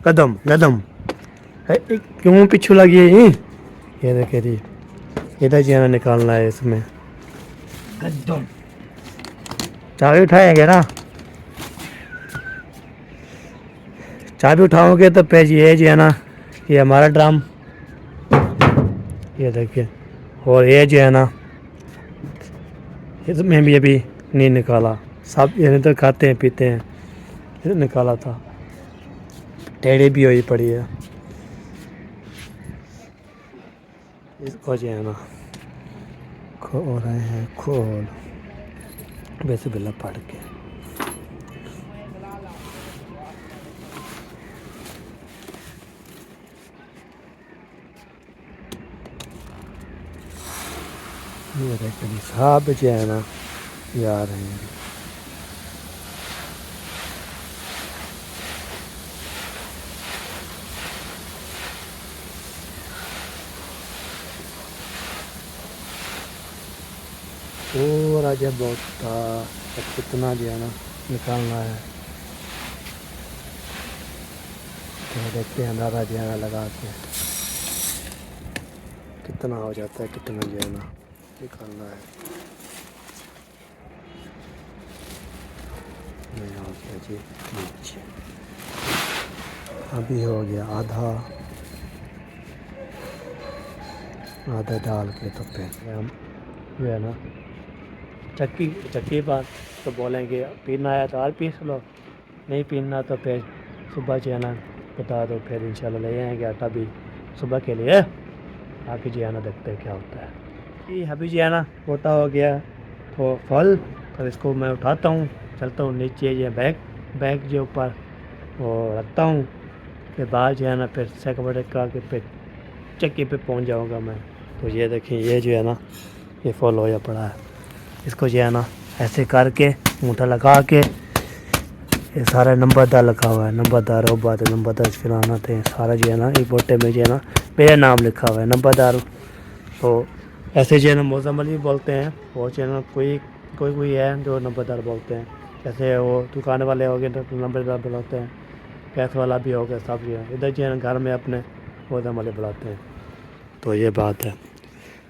गदम गदम है, क्यों पीछू लगी है ये देखे जी, इधर जो है ना निकालना है इसमें गदम। चाबी उठाएंगे ना, चाबी उठाओगे तो पेज ये जो है ना, ये हमारा ड्रम, ये देखिए, और ये जो है ना इसमें भी अभी नहीं निकाला, सब ये तो खाते हैं पीते हैं, ये निकाला था, टेढ़ी भी हुई पड़ी है, इसको जो है ना खोल रहे हैं, खोल वैसे बिल्ला पड़ के। ये देखिए साहब जो है ना ये आ रहे हैं, पूरा जब बहुत था, अब कितना जो है ना निकालना है, तो देखते हैं अंदाजा जो है ना लगा के कितना हो जाता है, कितना जो है ना निकालना है। ये हो गया जी नीचे, अभी हो गया आधा, आधा डाल के तो फिर हम जो है ना चक्की पर तो बोलेंगे पीना है तो आज पीस लो, नहीं पीना तो फिर सुबह जो है ना बता दो, फिर इंशाल्लाह ले आएंगे आटा भी सुबह के लिए, आके जो है ना देखते हैं क्या होता है। ये अभी जो है ना छोटा हो गया तो फल, तो इसको मैं उठाता हूँ, चलता हूँ नीचे, ये बैग जो ऊपर वो रखता हूँ, फिर बाद जो है ना फिर सेकंड का के फिर चक्की पे पहुँच जाऊँगा मैं। तो ये देखिए ये जो है ना ये फॉल होया पड़ा है, इसको जो है ना ऐसे करके अंगूठा लगा के, ये सारा नंबरदार लिखा हुआ है, नंबरदार हो बात नंबरदार फिराना थे सारा जो है ना, एक बोटे में जो है ना मेरा नाम लिखा हुआ है नंबरदार। तो ऐसे जो है ना मौजम अली बोलते हैं, वो जो है ना कोई है जो नंबरदार बोलते हैं, जैसे वो दुकान वाले हो गए तो नंबरदार बुलाते हैं, पैसे वाला भी हो गया, सब जो है इधर जो है ना घर में अपने मौजम अली बुलाते हैं। तो ये बात है।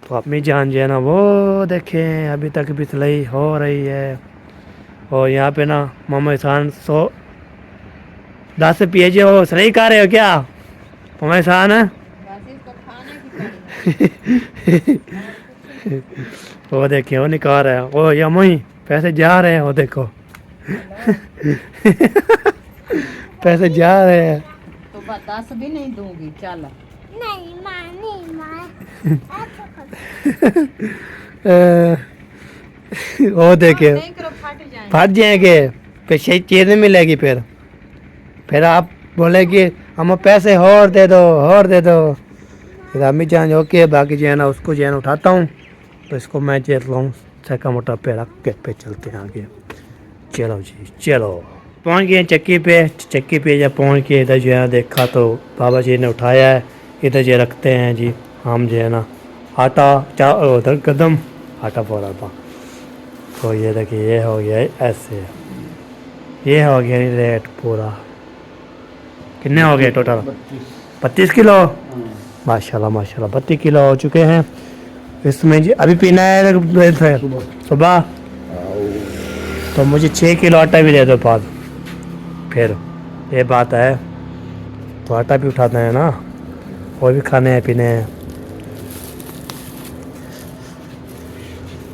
तो अपनी जान जो है ना वो देखें अभी तक भी सिलाई हो रही है, और यहाँ पे ना मामा एहसान 10 पिए हो सिलाई कर रहे हो क्या मामा एहसान है वो देखिए वो निकाल रहा है, वो यम ही पैसे जा रहे हैं, वो देखो पैसे जा रहे हैं। तो 10 भी नहीं दूंगी, चल नहीं माँ नहीं माँ वो देखे नहीं करो फट जाए। फट जाएंगे, फिर सही चीज़ नहीं मिलेगी। फिर आप बोले कि हम पैसे और दे दो। फिर अम्मी जान ओके, बाकी जो है ना उसको जो है ना उठाता हूँ, तो इसको मैं चेत लाऊँ चक्का मोटा पे रख के पे चलते हैं आगे। चलो जी चलो, पहुँच गए चक्की पे जब पहुँच के इधर जो है ना देखा तो बाबा जी ने उठाया है, इधर जो रखते हैं जी हम जो है ना आटा उधर कदम आटा बोला था। तो ये देखिए ये हो गया ऐसे, ये हो गया रेट पूरा। कितने हो गए टोटल? 32 किलो। माशाल्लाह 32 किलो हो चुके हैं। इसमें जी अभी पीना है सुबह, तो मुझे 6 किलो आटा भी दे दो बाद। फिर ये बात है, तो आटा भी उठाते हैं ना, और भी खाने हैं पीने हैं।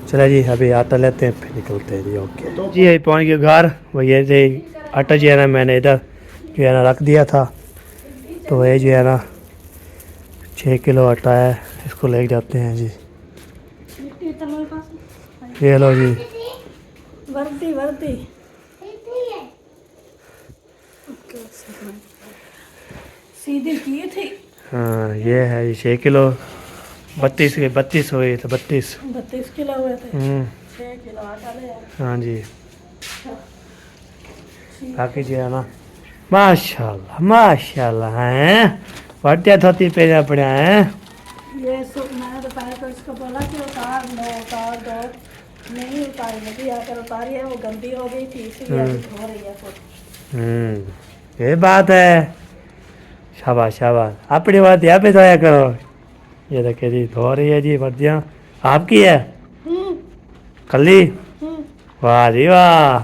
चलो जी अभी आटा लेते हैं फिर निकलते हैं जी। ओके जी अभी पहुँच गए घर। वो ये जी आटा जो है ना मैंने इधर जो है ना रख दिया था, तो ये जो है ना 6 किलो आटा है, इसको ले जाते हैं जी। ये लो जी वर्दी सीधी की थी। हाँ ये है जी 6 किलो 32 हुए थे 32 किलो हुए थे। 6 किलो आटा ले आए। हाँ जी बाकी जो है ना माशाल्लाह हैं बढ़िया धोती पहना पड़ा है। ये मैंने तो पहले तो इसको बोला कि उतार दो, नहीं उतारी, लगी आकर उतारी है, वो गंदी हो गई थी इसलिए अभी धो रही है खुद। ये बात है, शाबाश अपनी बात यहाँ पे धोया करो। ये देखिए जी धो रही है जी वर्दियाँ आपकी है कली। वाह जी वाह,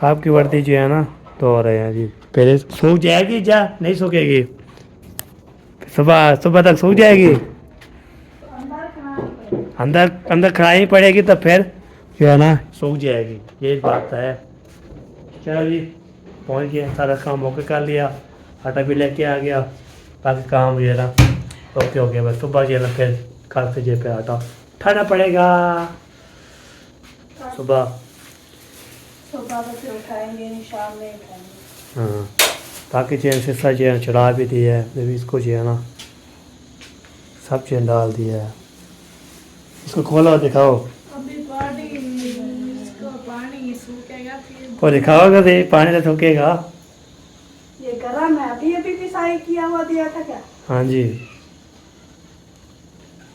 आपकी वर्दी जो है ना धो रहे हैं जी। पहले सूख जाएगी जा नहीं सूखेगी, सुबह तक सूख जाएगी, अंदर खड़ाई पड़ेगी तो फिर जो है ना सूख जाएगी। ये बात है। चलो जी पहुँच गया, सारा काम होके कर लिया, आटा भी लेके आ गया, बाकी काम जो है ना ओके हो गया। बस सुबह जो है ना फिर कल से जो पे आटा उठाना पड़ेगा। सुबह से उठाएंगे, शाम में उठाएंगे। हाँ बाकी जो है शीशा जो है चढ़ा भी दिया है, अभी इसको जो है ना सब चीज़ डाल दिया है। इसको खोलो दिखाओ, अभी पानी सूखेगा फिर और दिखाओ कभी पानी तो थूकेगा। ये गरम है, अभी पिसाई किया हुआ दिया था क्या? हाँ जी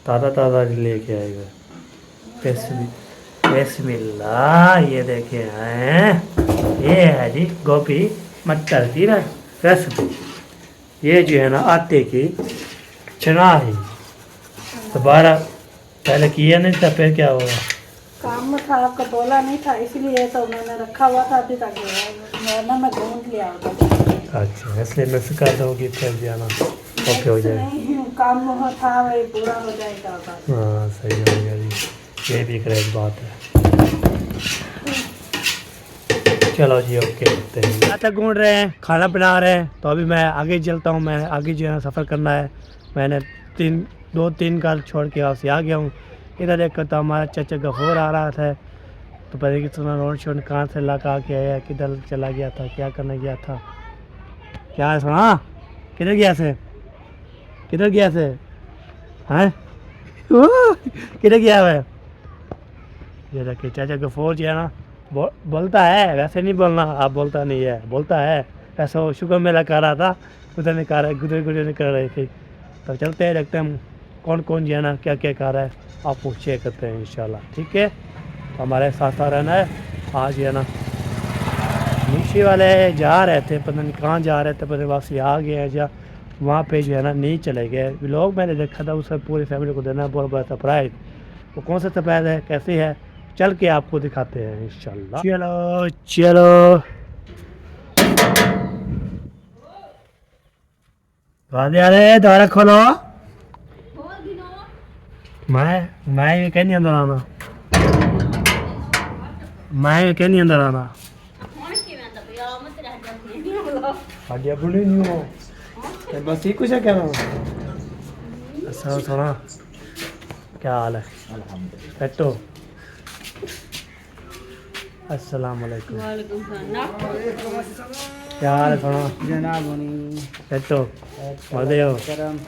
ताज़ा लेके आएगा। बिस्मिल्लाह ये देखे हैं, ये है जी गोभी मटर की रेसिपी। ये जो है ना आटे की चनाई, दोबारा पहले किया नहीं था, फिर क्या होगा? काम में था, आपका बोला नहीं था इसलिए तो मैंने रखा हुआ था अभी तक, वरना मैं ढूंढ लिया होता। अच्छा इसलिए मिक्स कर दोगी फिर जाना ओके हो जाएगा। नहीं काम में था वही पूरा हो जाएगा। हाँ सही हो गया जी, ये भी एक बात है। चलो जी ओके करते हैं। तक घूम रहे हैं, खाना बना रहे हैं, तो अभी मैं आगे चलता हूँ। मैं आगे जो है सफ़र करना है। मैंने 2-3 घर छोड़ के वापसी आ गया हूँ। इधर एक तो हमारा चाचा गफूर आ रहा था, तो पता नहीं कितना रोड शोड कहाँ से लगा के आया, किधर चला गया था, क्या करने गया था, क्या है सुना, किधर गया से हैं किधर गया है? ये देखिए चाचा गफूर जो है ना बोलता है, वैसे नहीं बोलना, आप बोलता नहीं है, बोलता है ऐसा। वो शुगर मेला कर रहा था, उधर नहीं कर रहा, गुजर नहीं कर रही थी। तो चलते हैं देखते हैं कौन जो है ना क्या कर रहा है, आप पूछे करते हैं इंशाल्लाह। ठीक है तो हमारे साथ रहना है। आज जो है ना नीचे वाले जा रहे थे, पता नहीं कहाँ जा रहे थे, पता वापस आ गए हैं जा, वहाँ पे जो है ना नहीं चले गए। लोग मैंने देखा था, उससे पूरी फैमिली को देना बहुत बड़ा सरप्राइज़। वो कौन सा सरप्राइज़ है, कैसी है, चल के आपको दिखाते हैं इंशाल्लाह। चलो द्वारा खोलो। मैं कहीं नहीं अंदर आना, मैं कहीं नहीं अंदर आना। हड्डियाँ बुढ़ी नहीं हो बस ही कुछ है क्या? अच्छा सोना, क्या हाल है? बैठो। अस्सलाम वालेकुम। क्या हाल है सोना? बैठो। मजे हो?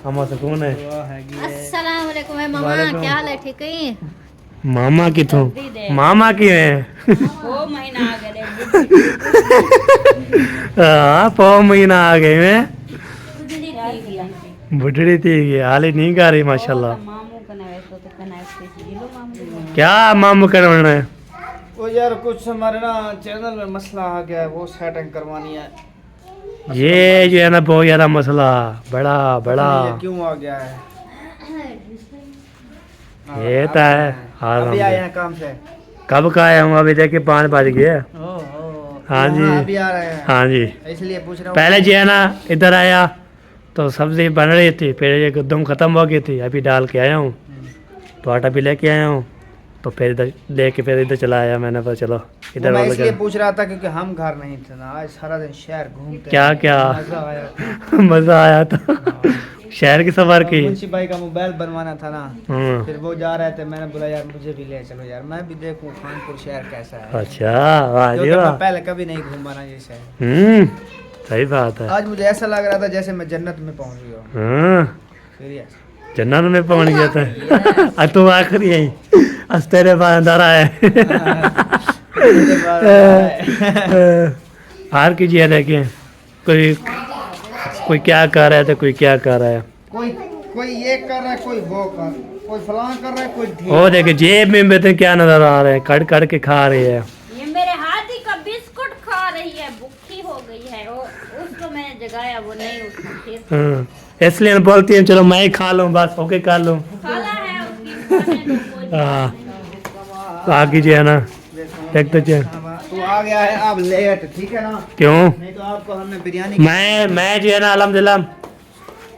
हम सुकून है। अस्सलाम वालेकुम मामा, वालेकुम। क्या हाल है? ठीक है? मामा की तो मामा की है। वो महीना आ गए हाँ, 4 महीना आ गए मैं। गुजरी थी गया बुढ़ड़ी थी, हाल ही नहीं कर रही माशाल्लाह। मामू कना वैसे तो कना ऐसे जिलो मामू क्या मामू करवाना है? वो यार कुछ हमारे ना चैनल में मसला आ गया है, वो सेटिंग करवानी है। ये जो है ना बहुत ज्यादा मसला, बड़ा बड़ा ये क्यों आ गया है? ये तो है। अभी आए हैं काम से। कब का आया हूँ? अभी देखिए 5 बज गए। हाँ जी। अभी आ रहे हैं। हाँ जी। इसलिए पूछ रहा हूँ। पहले जो है ना इधर आया तो सब्जी बन रही थी, फिर ये एकदम ख़त्म हो गई थी, अभी डाल के आया हूँ। तो आटा भी लेके आया हूँ, तो फिर इधर लेके फिर इधर चला आया मैंने। पर चलो इधर मैं वाला इसलिए क्या पूछ रहा था क्योंकि हम घर नहीं थे ना, आज सारा दिन शहर घूमते क्या हैं। क्या मजा आया। मज़ा आया था। शहर की सफर की। मुंशी भाई का मोबाइल बनवाना था ना, हम्म। फिर वो जा रहे थे, मैंने बोला यार मुझे भी ले चलो यार, मैं भी देखूं खानपुर शहर कैसा है। अच्छा, वाह जी क्योंकि मैं वाह। पहले कभी नहीं घूमा ना ये शहर। सही बात है। आज मुझे ऐसा लग रहा था जैसे मैं जन्नत में पहुंच गया। हाँ, सीरियस। जन्नत में पहुंच गया था। अब तुम आखिरी यही आज तेरे पास अंधारा है। हार कीजिए, देखिए कोई कोई क्या कर रहा है तो कोई क्या कर रहा है। कोई ये कर रहा है, कोई वो कर, कोई फलां कर रहा है, कोई ढीठ। ओ देखिए जेब में बेटे क्या नजर आ रहा है, कड़ कड़ के खा रही है। ये मेरे हाथी का बिस्कुट खा रही है, भूखी हो गई है। वो उसको मैंने जगाया, वो नहीं उठा फिर हाँ, इसलिए मैं बोलती हूँ चलो मैं ही खा लूँ, बस ओके कर लूँ। खाला है उसकी खाने दो, कोई हाँ, तो आ कीजिए ना, देखते चल। तू आ गया है अब लेट, ठीक है ना? क्यों? नहीं तो आपको हमने बिरयानी मैं जो है ना अल्हम्दुलिल्लाह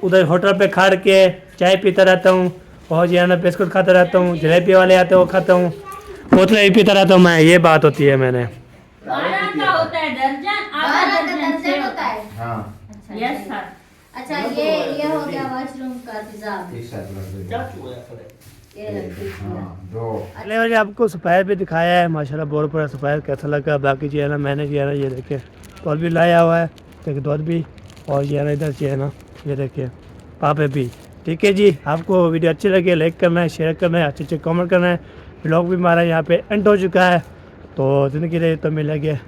उधर होटल पे खड़ के चाय पीता रहता हूँ, और जो है ना बिस्कुट खाता रहता हूँ, जलेबी वाले आते हैं वो खाता हूँ, बोतलें भी पीता रहता हूँ मैं। ये बात होती है मैंने। 12 का होता है दर्जन, आधा दर्जन से होता है। हाँ। Yes sir. अच्छा ये हो गया वॉशरूम का इंतजाम। पहले मैंने आपको सफ़ायर भी दिखाया है, माशाल्लाह बहुत पूरा सफ़ायर कैसा लगा। बाकी जो है ना मैंने जो है ना ये देखिए दूध भी लाया हुआ है, देखिए दूध भी, और जो है ना इधर जो है ना ये देखिए पापे भी। ठीक है जी, आपको वीडियो अच्छी लगी लाइक करना है, शेयर करना है, अच्छे अच्छे कमेंट करना है। ब्लॉग भी हमारा यहाँ पे एंड हो चुका है, तो ज़िंदगी रही तो मिलेंगे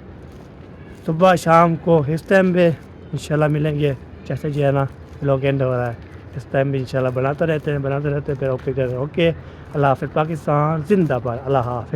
सुबह शाम को इस टाइम पे इंशाल्लाह मिलेंगे। जैसे जो है ना ब्लॉग एंड हो रहा है इस टाइम भी इंशाल्लाह बनाते रहते हैं फिर ओके कर ओके। अल्लाह हाफ़िज़, पाकिस्तान जिंदाबाद। अल्लाह हाफ़िज़।